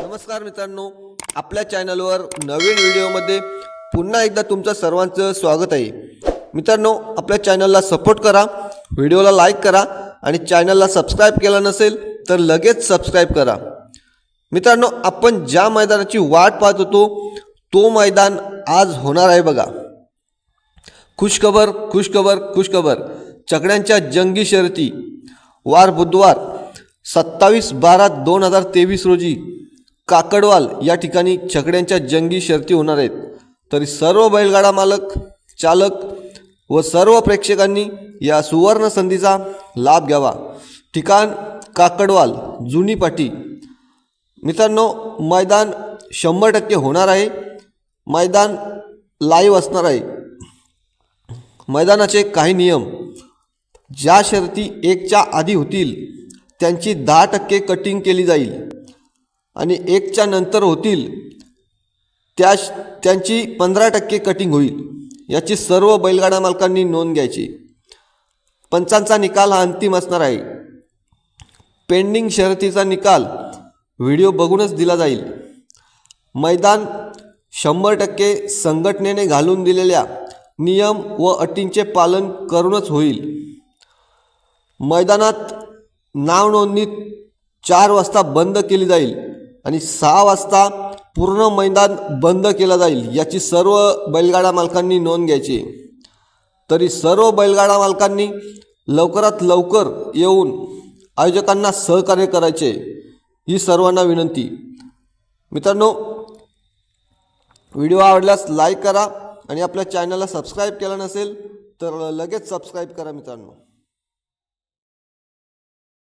नमस्कार मित्रांनो, आपल्या चॅनलवर नवीन व्हिडिओमध्ये पुन्हा एकदा तुमचं सर्वांचं स्वागत आहे। मित्रांनो, आपल्या चॅनलला सपोर्ट करा, व्हिडिओला लाईक करा आणि चॅनलला सबस्क्राइब केलं नसेल तर लगेच सबस्क्राइब करा। मित्रांनो, आपण ज्या मैदानाची वाट पाहत होतो तो मैदान आज होणार आहे बघा। खुशखबर खुशखबर खुशखबर, चकड्यांच्या जंगी शर्यती वार बुधवार 27/12/2023 रोजी काकडवाल या ठिकाणी छकड्यांच्या जंगी शर्यती होणार आहेत। तरी सर्व बैलगाडा मालक, चालक व सर्व प्रेक्षकांनी या सुवर्ण संधीचा लाभ घ्यावा। ठिकाण काकडवाल, जुनी पाटी। मित्रांनो, मैदान 100% होणार आहे। मैदान लाईव्ह असणार आहे। मैदानाचे काही नियम: ज्या शर्यती 1च्या आधी होतील त्यांची 10% कटिंग केली जाईल आणि 1च्या नंतर होतील त्यांची 15% कटिंग होईल। याची सर्व बैलगाडा मालकांनी नोंद घ्यायची। पंचांचा निकाल हा अंतिम असणार आहे। पेंडिंग शर्यतीचा निकाल व्हिडिओ बघूनच दिला जाईल। मैदान 100% संघटनेने घालून दिलेल्या नियम व अटींचे पालन करूनच होईल। मैदानात नाव नोंदणी 4 वाजता बंद केली जाईल आणि 6 वाजता पूर्ण मैदान बंद केला जाईल। याची सर्व बैलगाडा मालकांनी नोंद घ्यायची। तरी सर्व बैलगाडा मालकांनी लवकरात लवकर येऊन आयोजकांना सहकार्य करायचे, ही सर्वांना विनंती। मित्रांनो, व्हिडिओ आवडल्यास लाईक करा आणि आपल्या चॅनलला सबस्क्राइब केलं नसेल तर लगेच सबस्क्राइब करा मित्रांनो।